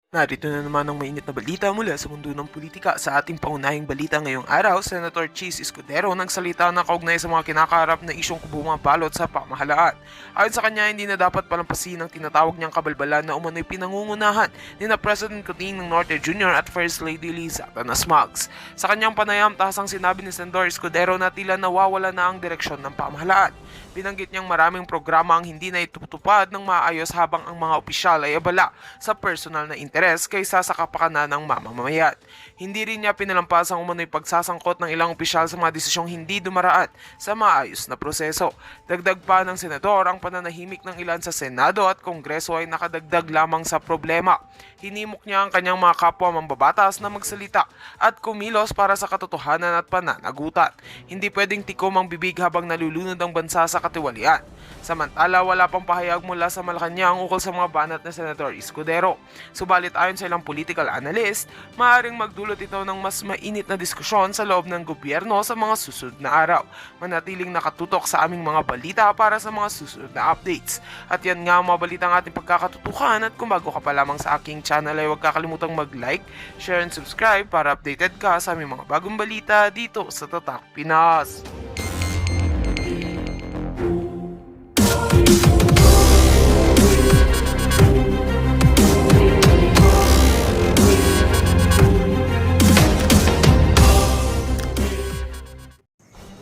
Narito na naman ang mainit na balita mula sa mundo ng politika. Sa ating pangunahing balita ngayong araw, Senator Chis Escudero nagsalita na kaugnay sa mga kinakaharap na isyong bumabalot sa pamahalaan. Ayon sa kanya, hindi na dapat palampasin ang tinatawag niyang kabalbalan na umano'y pinangungunahan ni na President Coting ng Norte Jr. at First Lady Liza Tanas Maggs. Sa kanyang panayam, tahasang sinabi ni Senator Escudero na tila nawawala na ang direksyon ng pamahalaan. Binanggit niyang maraming programa ang hindi na itutupad ng maayos habang ang mga opisyal ay abala sa personal na interes kaysa sa kapakanan ng mamamayan. Hindi rin niya pinalampas ang umano'y pagsasangkot ng ilang opisyal sa mga desisyong hindi dumaraan sa maayos na proseso. Dagdag pa ng senador, ang pananahimik ng ilan sa Senado at Kongreso ay nakadagdag lamang sa problema. Hinimok niya ang kanyang mga kapwa mambabatas na magsalita at kumilos para sa katotohanan at pananagutan. Hindi pwedeng tikom ang bibig habang nalulunod ang bansa sa katiwalian. Samantala, wala pang pahayag mula sa Malacanang ukol sa mga banat na Senator Escudero. Subalit ayon sa ilang political analyst, maaaring magdulot ito ng mas mainit na diskusyon sa loob ng gobyerno sa mga susunod na araw. Manatiling nakatutok sa aming mga balita para sa mga susunod na updates. At yan nga ang mga balita ng ating pagkakatutukan, at kung bago ka pa lamang sa aking channel ay huwag kakalimutang mag-like, share and subscribe para updated ka sa aming mga bagong balita dito sa Tatak Pinas.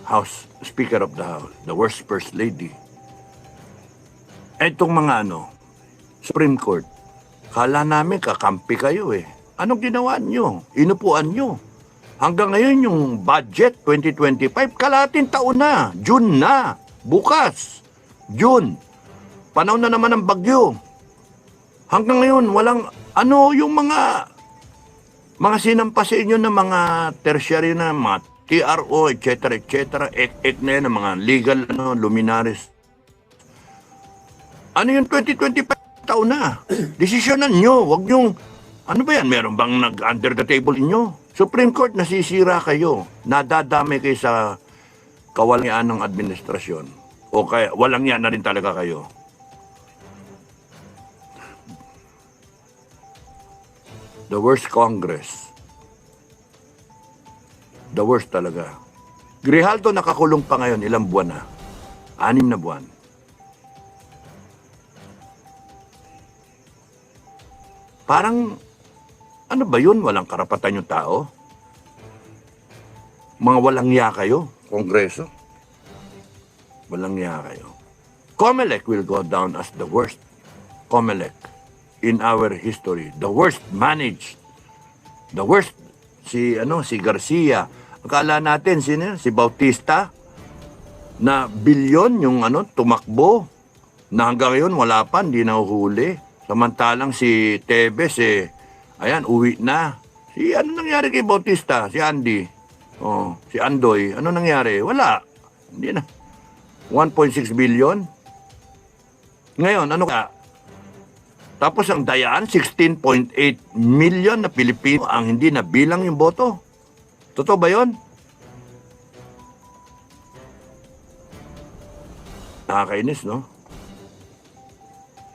House Speaker of the House, the worst First Lady. Etong mga Supreme Court, kala namin kakampi kayo eh. Anong ginawa nyo? Inupuan nyo. Hanggang ngayon yung budget 2025, kalahating taon na. June na. Bukas. June. Panahon na naman ng bagyo. Hanggang ngayon, walang yung mga sinampa sa inyo na mga tertiary na mga TRO, etc., etc., ek na yan, mga legal luminaries. Ano yung 2025 taon na? Desisyonan nyo, wag yung, ano ba yan, meron bang nag-under the table inyo? Supreme Court, nasisira kayo, nadadami kayo sa kawalan ng administrasyon, o kaya walang yan na rin talaga kayo. The worst Congress. The worst talaga. Grijaldo nakakulong pa ngayon, ilang buwan na? 6 na buwan. Parang, ano ba yun? Walang karapatan yung tao? Mga walang ya kayo, Kongreso? Walang ya kayo. Comelec will go down as the worst. Comelec in our history. The worst managed. The worst. Si Garcia. Akala natin si Bautista na bilyon yung tumakbo na hanggang ngayon wala pa, hindi nahuhuli. Samantalang si Tebes ayan, uwi na. Ano nangyari kay Bautista? Si Andy. Si Andoy. Ano nangyari? Wala. Hindi na. 1.6 billion. Ngayon, ano ka? Tapos ang dayaan, 16.8 million na Pilipino ang hindi nabilang yung boto. Totoo ba yun? Nakakainis, no?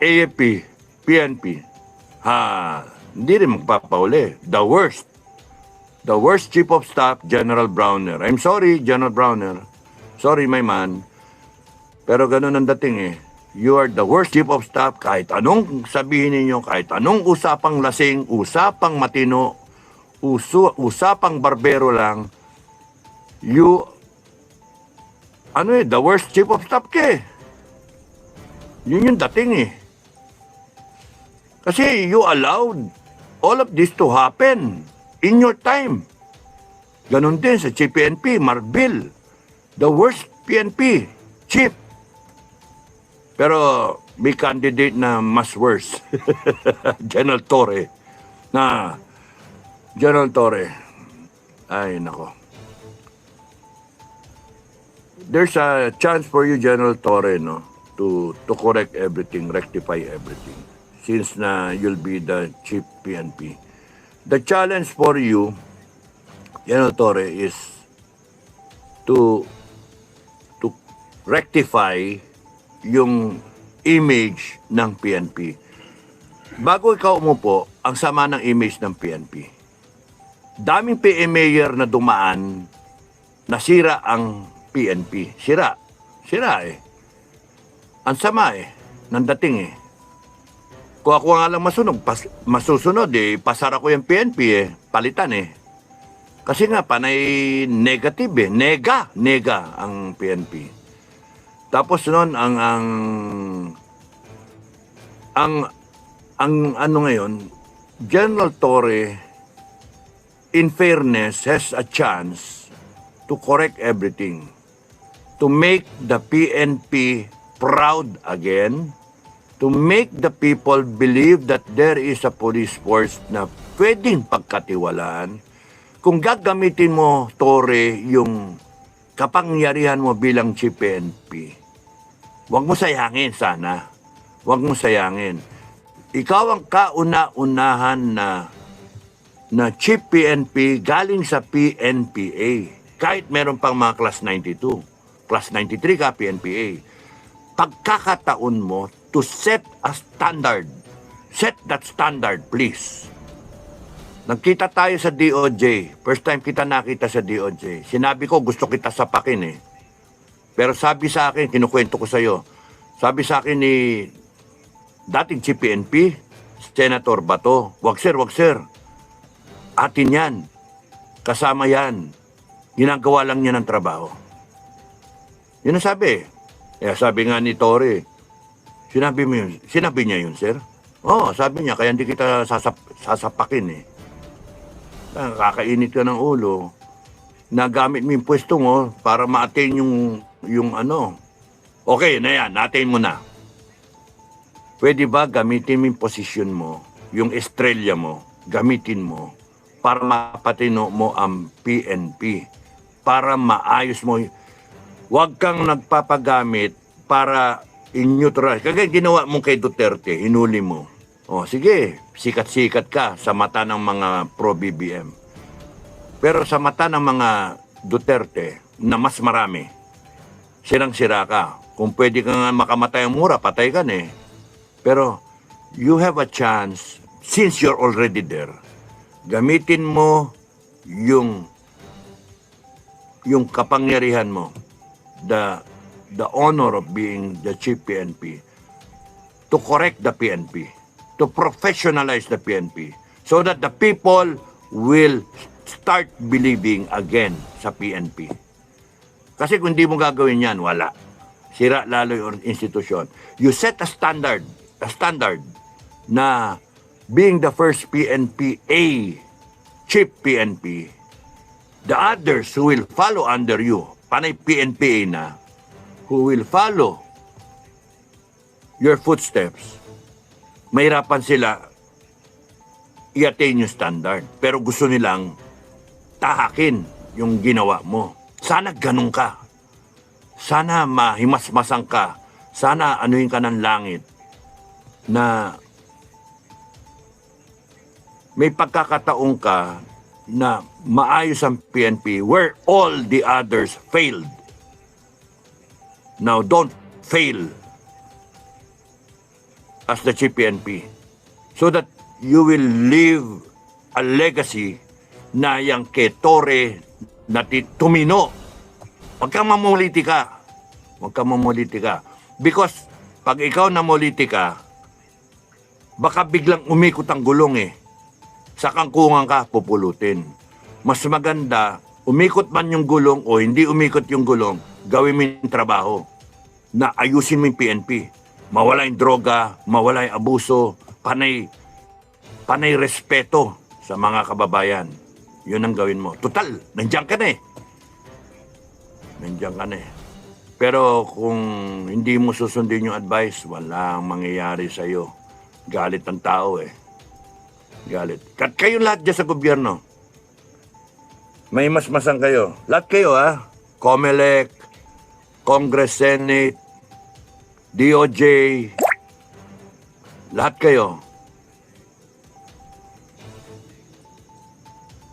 AFP, PNP, hindi rin magpapauli. The worst. The worst Chief of Staff, General Browner. I'm sorry, General Browner. Sorry, my man. Pero ganun ang dating eh. You are the worst Chief of Staff. Kahit anong sabihin ninyo, kahit anong usapang lasing, usapang matino, usapang barbero lang, you, the worst Chief of Staff ka eh. Yun yung dating eh. Kasi you allowed all of this to happen in your time. Ganon din sa Chief PNP, Marbil. The worst PNP, Chief. Pero may candidate na mas worse. General Torre. General Torre. Ay, nako. There's a chance for you, General Torre, no? To correct everything, rectify everything. Since na you'll be the Chief PNP. The challenge for you, General Torre, is to rectify yung image ng PNP. Bago ikaw umupo, ang sama ng image ng PNP. Daming PA mayor na dumaan, nasira ang PNP. Sira. Sira eh. Ang sama eh. Nang dating eh. Kung ako nga lang masusunod eh, pasara ko yung PNP eh. Palitan eh. Kasi nga, panay negative eh. Nega ang PNP. Tapos noon, ang ano ngayon, General Torre, in fairness, has a chance to correct everything. To make the PNP proud again, to make the people believe that there is a police force na pwedeng pagkatiwalaan. Kung gagamitin mo, Torre, yung kapangyarihan mo bilang Chief PNP, huwag mo sayangin sana. Huwag mo sayangin. Ikaw ang kauna-unahan na Chief PNP galing sa PNPA. Kahit meron pang mga Class 92. Class 93 ka, PNPA. Pagkakataon mo to set a standard. Set that standard, please. Nagkita tayo sa DOJ. First time kita nakita sa DOJ. Sinabi ko, gusto kita sapakin eh. Pero sabi sa akin, kinukwento ko sa'yo, sabi sa akin ni dating Chief PNP, Senator Bato, wag sir. Atin yan. Kasama yan. Ginagawa lang niya ng trabaho. Yun ang sabi. Kaya sabi nga ni Torre, sinabi niya yun, sir? Oo, sabi niya, kaya hindi kita sasapakin eh. Kakainit ka ng ulo. Nagamit mo yung pwesto mo para ma-attain yung ano. Okay, na yan, na-attain mo na. Pwede ba gamitin mo yung posisyon mo, yung estrella mo, gamitin mo para mapatino mo ang PNP, para maayos mo. Huwag kang nagpapagamit para in-neutralize. Kaya ginawa mo kay Duterte, hinuli mo. O sige, sikat-sikat ka sa mata ng mga pro-BBM. Pero sa mata ng mga Duterte, na mas marami, sirang-sira ka. Kung pwede ka nga makamatay ang mura, patay ka na eh. Pero you have a chance, since you're already there, gamitin mo yung kapangyarihan mo, the honor of being the Chief PNP, to correct the PNP, to professionalize the PNP, so that the people will start believing again sa PNP. Kasi kung di mo gagawin yan, wala. Sira lalo yung institusyon. You set a standard na being the first PNPA, Chief PNP, the others who will follow under you, panay PNPA na, who will follow your footsteps, mahirapan sila i-attain yung standard. Pero gusto nilang tahakin yung ginawa mo. Sana ganun ka. Sana mahimasmasang ka. Sana anuhin ka ng langit na may pagkakataon ka na maayos ang PNP where all the others failed. Now, don't fail as the Chief PNP so that you will leave a legacy na yung kay Torre na tumino. Huwag kang mamolitika. Huwag kang mamolitika. Because pag ikaw namolitika, baka biglang umikot ang gulong eh. Sa kangkungan ka, pupulutin. Mas maganda, umikot man yung gulong o hindi umikot yung gulong, gawin mo yung trabaho na ayusin mo yung PNP. Mawala yung droga, mawala yung abuso, panay respeto sa mga kababayan. Yun ang gawin mo. Total, nandiyan ka na eh. Nandiyan ka na eh. Pero kung hindi mo susundin yung advice, walang mangyayari sa'yo. Galit ang tao eh. Galit. Kat kayo lahat dyan sa gobyerno. May masmasang kayo. Lahat kayo ha. COMELEC, Congress, Senate, DOJ. Lahat kayo.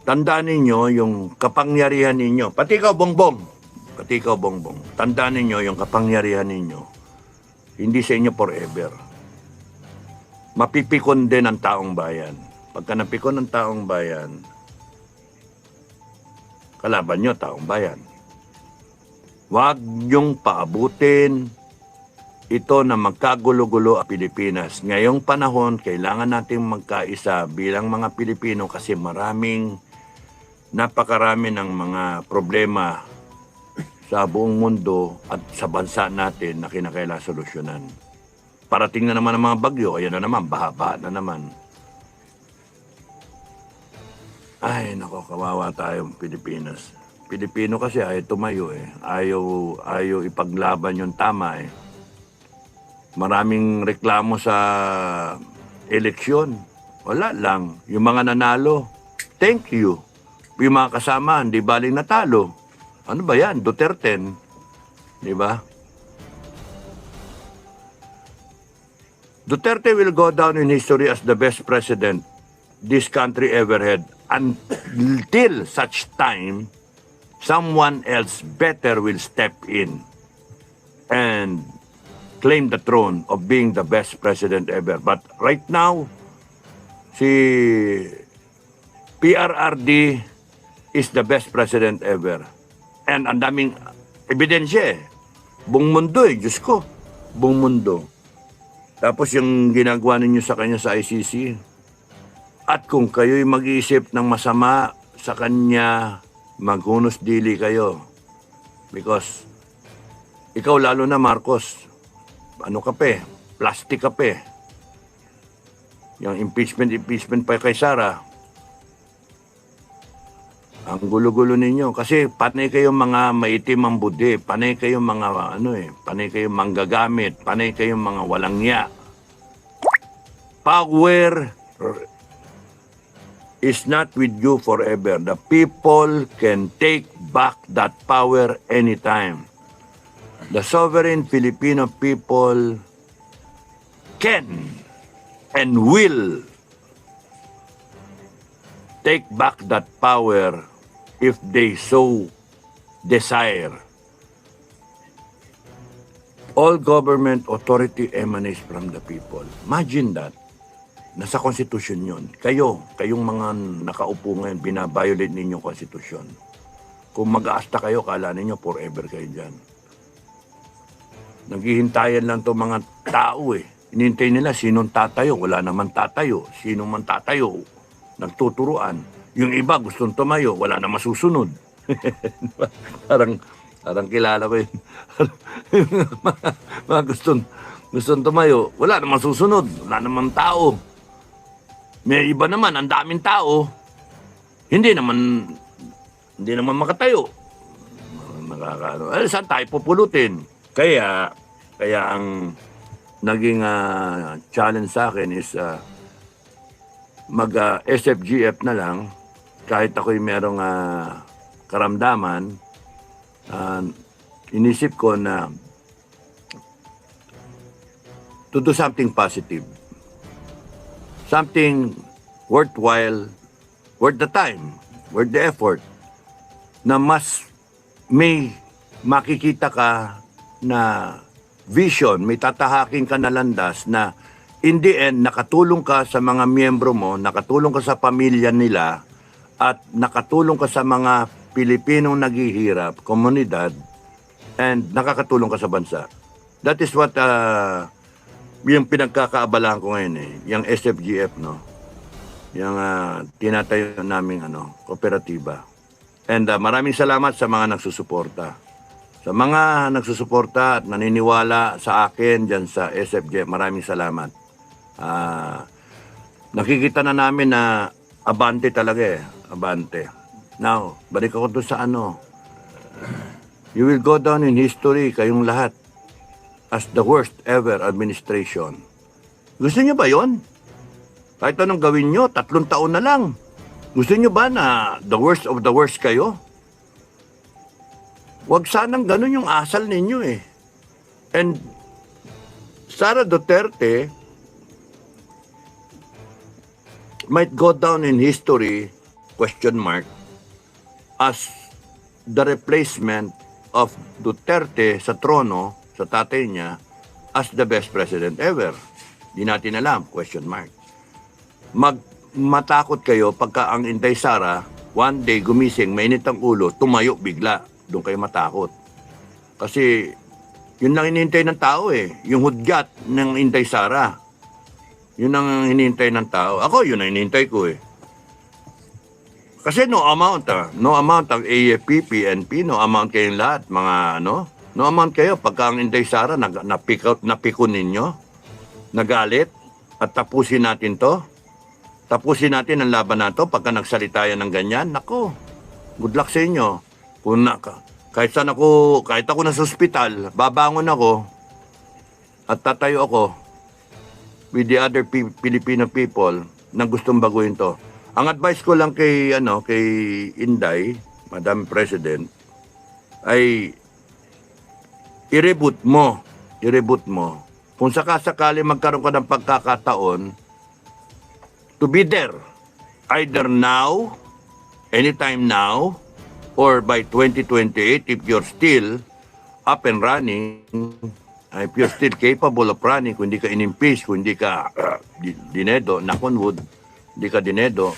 Tandaan ninyo yung kapangyarihan ninyo. Pati ikaw, Bongbong. Tandaan ninyo yung kapangyarihan ninyo. Hindi sa inyo forever. Mapipikon din ang taong bayan. pagka napikon ng taong bayan, kalaban nyo, taong bayan. Huwag niyong paabutin ito na magkagulo-gulo ang Pilipinas. Ngayong panahon, kailangan nating magkaisa bilang mga Pilipino kasi napakarami ng mga problema sa buong mundo at sa bansa natin na kinakailangan solusyonan. Parating na naman ang mga bagyo, ayan na naman, baha-baha na naman. Ay, nako, kawawa tayong Pilipinas. Pilipino kasi ayaw tumayo eh. Ayaw ipaglaban yung tama eh. Maraming reklamo sa eleksyon. Wala lang. Yung mga nanalo, thank you. Yung mga kasama, hindi baling natalo. Ano ba yan? Duterte. Di ba? Duterte will go down in history as the best president this country ever had until such time someone else better will step in and claim the throne of being the best president ever. But right now, si PRRD is the best president ever. And ang daming ebidensya eh. Buong mundo eh, Diyos ko. Buong mundo. Tapos yung ginagawa ninyo sa kanya sa ICC. At kung kayo'y mag-iisip ng masama sa kanya, maghunos dili kayo. Because ikaw lalo na Marcos, ano ka pe? Plastic ka pe. Yung impeachment pa kay Sara. Ang gulo-gulo ninyo. Kasi panay kayong mga maitim ang budi. Panay kayong mga panay kayong manggagamit. Panay kayong mga walangya. Power is not with you forever. The people can take back that power anytime. The sovereign Filipino people can and will take back that power if they so desire. All government authority emanates from the people. Imagine that. Nasa konstitusyon yun. Kayong mga nakaupo ngayon, binabiolate ninyong konstitusyon. Kung mag-aasta kayo, kala ninyo forever kayo dyan. Naghihintayan lang to mga tao eh. Inintay nila sinong tatayo. Wala naman tatayo. Sino man tatayo. Nagtuturuan. Yung iba gustong tumayo. Wala na masusunod. parang kilala ko yun. mga gustong tumayo. Wala na masusunod. Wala naman tao. May iba naman, ang daming tao. Hindi naman makatayo. Saan tayo pupulutin? Kaya ang naging challenge sa akin is mag-SFGF na lang. Kahit ako'y merong karamdaman, inisip ko na to do something positive. Something worthwhile, worth the time, worth the effort, na mas may makikita ka na vision, may tatahaking ka na landas na in the end, nakatulong ka sa mga miyembro mo, nakatulong ka sa pamilya nila, at nakatulong ka sa mga Pilipinong naghihirap, komunidad, and nakakatulong ka sa bansa. That is what yung pinagkakaabalahan ko ngayon eh, yung SFGF, no? Yung tinatayo naming kooperatiba. And maraming salamat sa mga nagsusuporta. Sa mga nagsusuporta at naniniwala sa akin dyan sa SFGF, maraming salamat. Nakikita na namin na abante talaga eh, abante. Now, balik ako doon sa you will go down in history, kayong lahat, as the worst ever administration. Gusto niyo ba yon? Kahit anong gawin niyo, 3 taon na lang. Gusto niyo ba na the worst of the worst kayo? Huwag sanang ganun yung asal ninyo eh. And Sara Duterte might go down in history, as the replacement of Duterte sa trono, sa tatay niya, as the best president ever. Di natin alam, matakot kayo pagka ang Inday Sara, one day gumising, mainit ang ulo, tumayo bigla. Doon kayo matakot. Kasi yun lang hinihintay ng tao eh. Yung hudyat ng Inday Sara. Yun ang hinihintay ng tao. Ako, yun ang hinihintay ko eh. Kasi no amount ang AFP, PNP, no amount kayong lahat, mga no amount kayo pagka ang Inday Sara napikon ninyo, nagalit, at tapusin natin to. Tapusin natin ang laban na to pagka nagsalita yan ng ganyan. Nako, good luck sa inyo. Kahit ako nasa ospital, babangon ako at tatayo ako with the other Filipino people na gustong baguhin to. Ang advice ko lang kay Inday, Madam President, ay i-reboot mo. Kung sakasakali magkaroon ka ng pagkakataon to be there, either now, anytime now, or by 2028, if you're still up and running, if you're still capable of running, kung hindi ka inimpeach, kung hindi ka dinedo, knock on wood, hindi ka dinedo,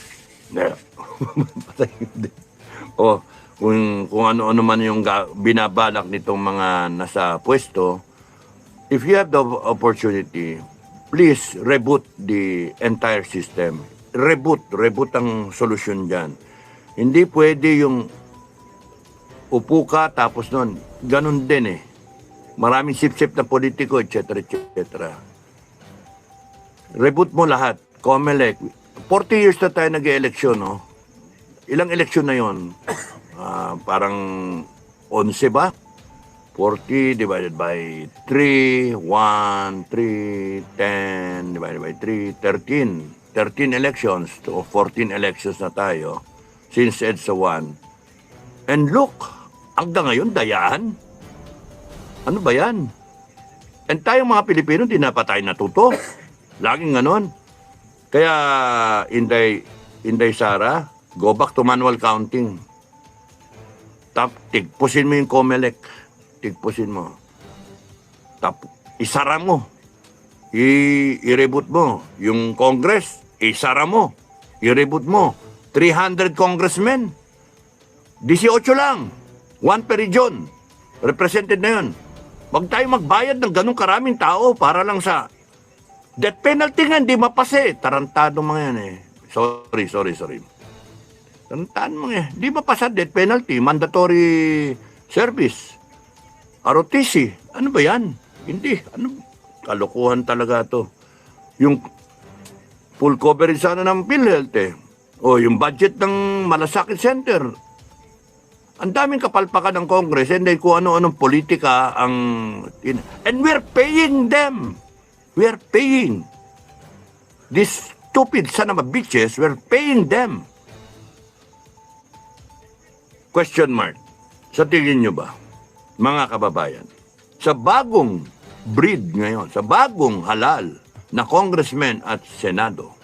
o kung ano-ano man yung binabalak nitong mga nasa pwesto, if you have the opportunity, please reboot the entire system. Reboot ang solusyon dyan. Hindi pwede yung upo ka, tapos nun, ganun din eh. Maraming sip-sip na politiko, etc. Reboot mo lahat. COMELEC. 40 years na tayo nag-eleksyon, no? Ilang eleksyon na yon? Parang 11 ba? 40 divided by 3, 1, 3, 10, divided by 3, 13. 13 elections to 14 elections na tayo since EDSA 1. And look, hanggang ngayon, dayaan. Ano ba yan? And tayong mga Pilipino, di na pa tayo natuto. Laging ganon. Kaya, Inday Sara, go back to manual counting. Tigpusin mo yung COMELEC. Tigpusin mo. Isara mo. I-reboot mo. Yung Congress, isara mo. I-reboot mo. 300 congressmen. 18 lang. 1 per region. Represented na yun. Huwag tayo magbayad ng ganong karaming tao para lang sa death penalty nga, hindi mapase. Tarantado mga yan eh. Sorry. Tarantado mga yan. Hindi mapasa death penalty. Mandatory service. ROTC. Ano ba yan? Hindi. Kalokohan talaga to. Yung full coverage sana ng PhilHealth eh. O yung budget ng Malasakit Center. Ang daming kapalpakan ng Congress and then kung ano-anong politika ang... And we're paying them. We're paying. These stupid son of a bitches, we're paying them. Question mark. Sa tingin nyo ba, mga kababayan, sa bagong breed ngayon, sa bagong halal na congressmen at senado,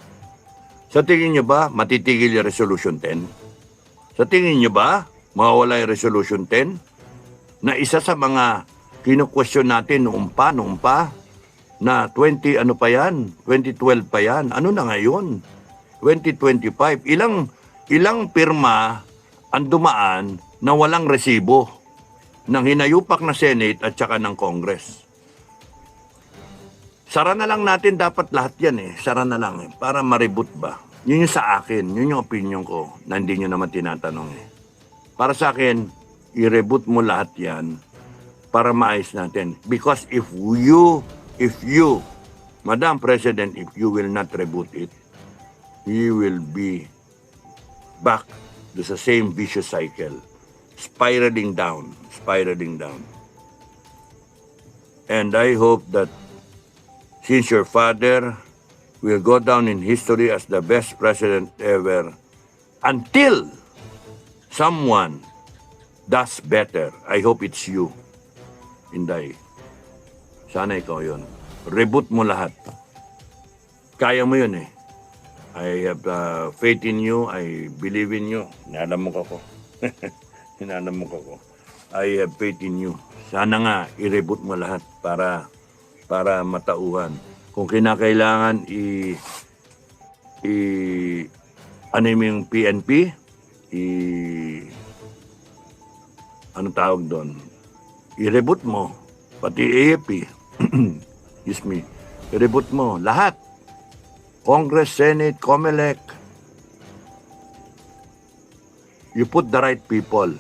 sa tingin nyo ba matitigil yung Resolution 10? Sa tingin nyo ba mawawala yung Resolution 10? Na isa sa mga kinu-question natin noong pa, na 20 ano pa yan, 2012 pa yan, ano na ngayon? 2025. Ilang pirma ang dumaan na walang resibo ng hinayupak na Senate at saka ng Congress. Sara na lang natin dapat lahat yan eh. Sara na lang eh. Para ma-reboot ba? Yun yung sa akin. Yun yung opinion ko na hindi nyo naman tinatanong eh. Para sa akin, i-reboot mo lahat yan para maayos natin. Because if you, Madam President, if you will not reboot it, you will be back to the same vicious cycle. Spiraling down. And I hope that since your father will go down in history as the best president ever, until someone does better, I hope it's you, Inday. Sana ikaw yun. Reboot mo lahat. Kaya mo yun eh. I have faith in you. I believe in you. Inalam mo ko. I have faith in you. Sana nga, i-reboot mo lahat para matauhan. Kung kinakailangan, ano yung PNP, ano tawag doon, i-reboot mo, pati AFP, excuse me, i-reboot mo, lahat. Congress, Senate, COMELEC, you put the right people.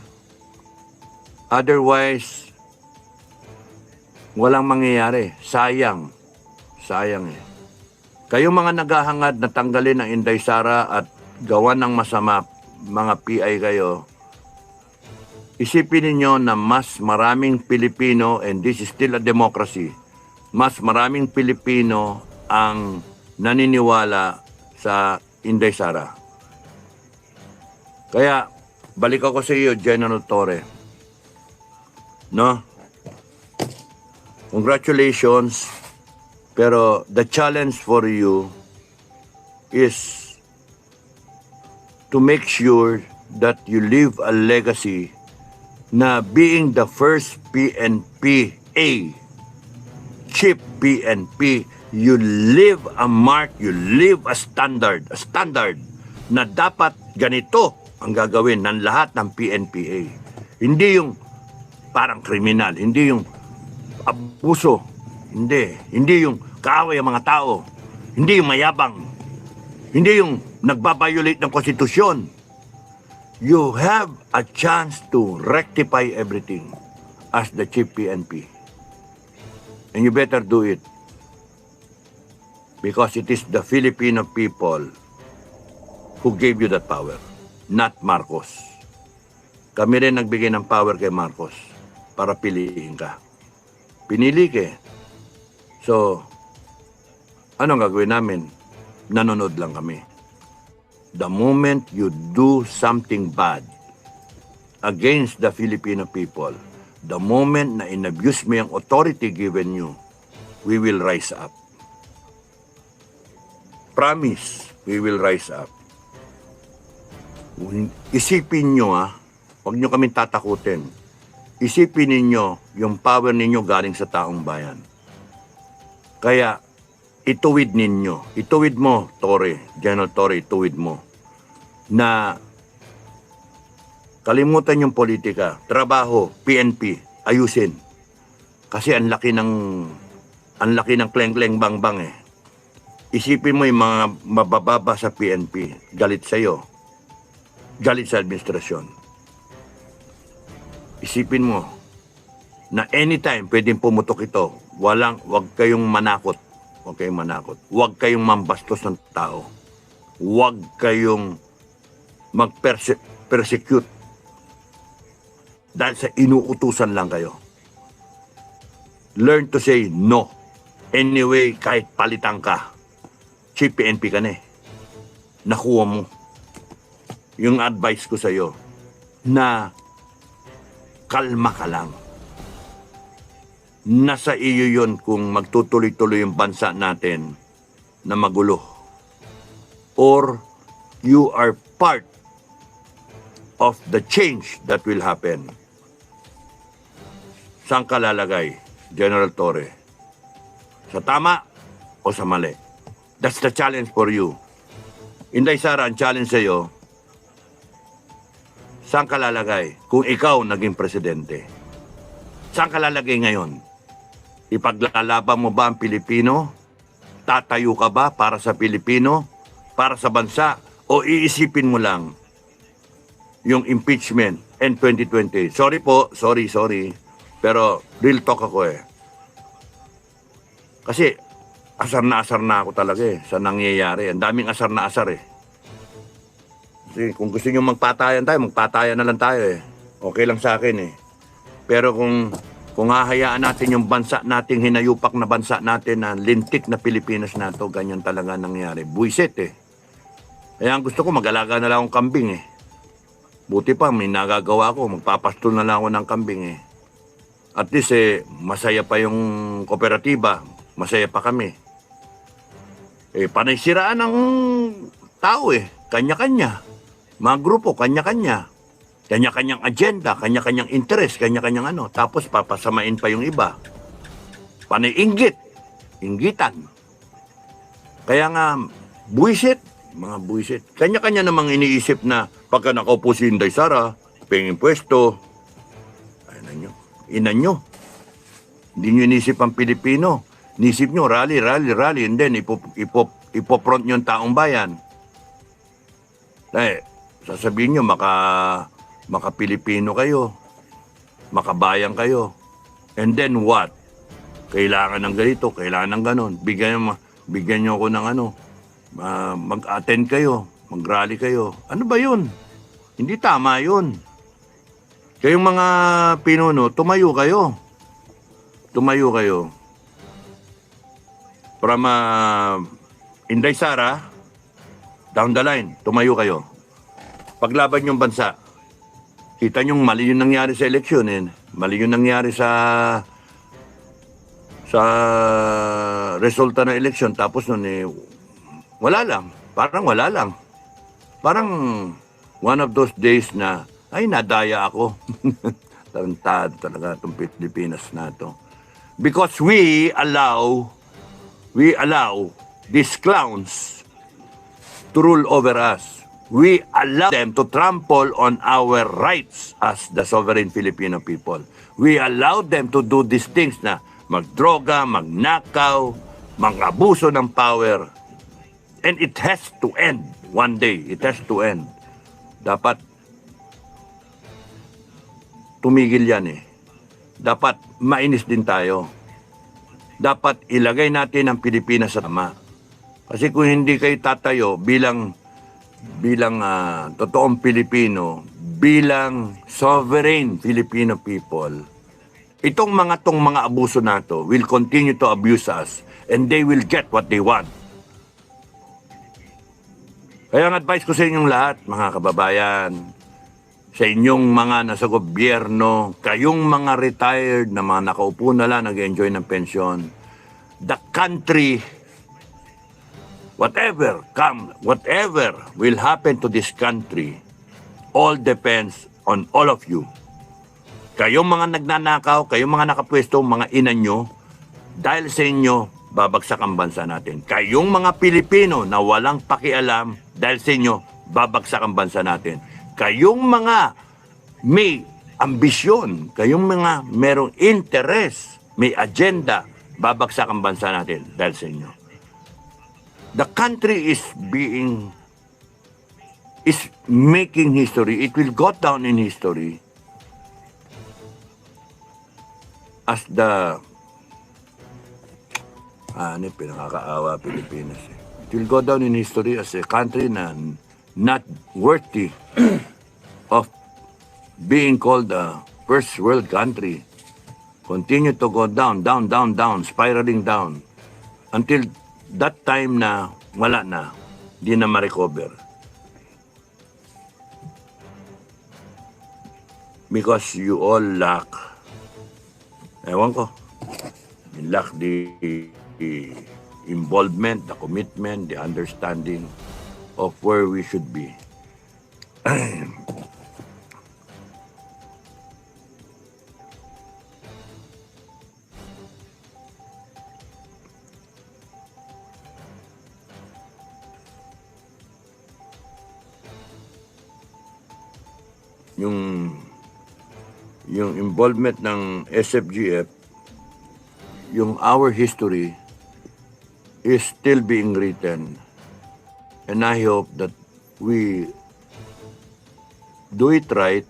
Otherwise, walang mangyayari. Sayang. Sayang eh. Kayong mga naghahangad na tanggalin ang Inday Sara at gawan ng masama, mga PI kayo, isipin ninyo na mas maraming Pilipino, and this is still a democracy, mas maraming Pilipino ang naniniwala sa Inday Sara. Kaya, balik ako sa iyo, General Torre. No? Congratulations. Pero the challenge for you is to make sure that you leave a legacy na being the first PNPA, chief PNP, you leave a mark, you leave a standard na dapat ganito ang gagawin ng lahat ng PNPA. Hindi yung parang kriminal, hindi yung abuso, hindi yung kaaway ang mga tao, hindi yung mayabang, hindi yung nagbabiolate ng konstitusyon. You have a chance to rectify everything as the chief PNP. And you better do it. Because it is the Filipino people who gave you that power, not Marcos. Kami rin nagbigay ng power kay Marcos para piliin ka. Pinili ka. So, anong gagawin namin? Nanonood lang kami. The moment you do something bad against the Filipino people, the moment na inabuse mo yung authority given you, we will rise up. Promise, we will rise up. Isipin nyo huwag nyo kaming tatakutin. Isipin ninyo yung power ninyo galing sa taong bayan. Kaya, ituwid ninyo. Ituwid mo, Torre, General Torre, ituwid mo. Na kalimutan yung politika, trabaho, PNP, ayusin. Kasi ang laki ng kleng-kleng bang-bang eh. Isipin mo yung mga mabababa sa PNP, galit sa'yo, galit sa administrasyon. Isipin mo na anytime pwedeng pumutok ito, wag kayong manakot. Huwag kayong manakot. Huwag kayong mambastos ng tao. Huwag kayong mag-persecute dahil sa inuutusan lang kayo. Learn to say no. Anyway, kahit palitan ka, chief PNP ka na eh. Nakuha mo. Yung advice ko sa'yo na kalma ka lang. Nasa iyo yun kung magtutuloy-tuloy yung bansa natin na magulo. Or you are part of the change that will happen. Saan ka lalagay, General Torre? Sa tama o sa mali? That's the challenge for you. Inday Sara, ang challenge sa'yo, saan ka lalagay kung ikaw naging presidente? Saan ka lalagay ngayon? Ipaglalaban mo ba ang Pilipino? Tatayo ka ba para sa Pilipino? Para sa bansa? O iisipin mo lang yung impeachment and 2020? Sorry po, sorry. Pero real talk ako eh. Kasi asar na ako talaga eh sa nangyayari. Ang daming asar na asar eh. Kasi kung gusto nyo magpatayan na lang tayo eh. Okay lang sa akin eh. Pero kung hahayaan natin yung bansa nating hinayupak na bansa natin na lintik na Pilipinas na to, ganyan talaga nangyari. Buisit eh. Kaya ang gusto ko, mag-alaga na lang akong kambing eh. Buti pa, may nagagawa ko, magpapastol na lang ako ng kambing eh. At least eh, masaya pa yung kooperatiba, masaya pa kami. Eh, panay siraan ng tao eh, kanya-kanya. Mga grupo, kanya-kanya. Kanya-kanyang agenda, kanya-kanyang interest, kanya-kanyang ano. Tapos papasamain pa yung iba. Panay inggitan. Kaya nga, buwisit, Mga buwisit. Kanya-kanya namang iniisip na pagka nakaupo si Inday Sara, pengin pwesto, ayun nyo, ina nyo. Hindi nyo inisip ang Pilipino. Nisip nyo, rally, and then ipopront nyo ang taong bayan. Sasabihin nyo, maka-Pilipino kayo, makabayan kayo. And then what? Kailangan ng ganito, kailangan ng ganon. Bigyan nyo ako ng mag-attend kayo, mag-rally kayo. Ano ba yun? Hindi tama yun. Kayong mga pinuno, tumayo kayo. Tumayo kayo. From Inday Sara, down the line, tumayo kayo. Paglaban yung bansa, kita nyo mali yung nangyari sa eleksyon, mali yung nangyari sa resulta ng eleksyon, tapos nun wala lang, parang wala lang. Parang one of those days na, ay nadaya ako. Tarantado talaga itong Pilipinas na to. Because we allow these clowns to rule over us. We allow them to trample on our rights as the sovereign Filipino people. We allow them to do these things na magdroga, magnakaw, mang-abuso ng power. And it has to end one day. It has to end. Dapat tumigil yan Dapat mainis din tayo. Dapat ilagay natin ang Pilipinas sa tama. Kasi kung hindi kayo tatayo bilang totoong Pilipino, bilang sovereign Filipino people, itong mga abuso na to will continue to abuse us and they will get what they want. Kaya ang advice ko sa inyong lahat, mga kababayan, sa inyong mga nasa gobyerno, kayong mga retired na mga nakaupo na lang, nag-enjoy ng pensyon, the country, whatever will happen to this country, all depends on all of you. Kayong mga nagnanakaw, kayong mga nakapwesto, mga ina nyo, dahil sa inyo, babagsak ang bansa natin. Kayong mga Pilipino na walang pakialam, dahil sa inyo, babagsak ang bansa natin. Kayong mga may ambisyon, kayong mga merong interest, may agenda, babagsak ang bansa natin dahil sa inyo. The country is making history. It will go down in history as the pinakakaawa Pilipinas. It will go down in history as a country na not worthy of being called a first world country. Continue to go down, spiraling down until that time na wala na, di na ma-recover. Because you all lack, ewan ko, you lack the involvement, the commitment, the understanding of where we should be. Yung involvement ng SFGF, yung our history is still being written. And I hope that we do it right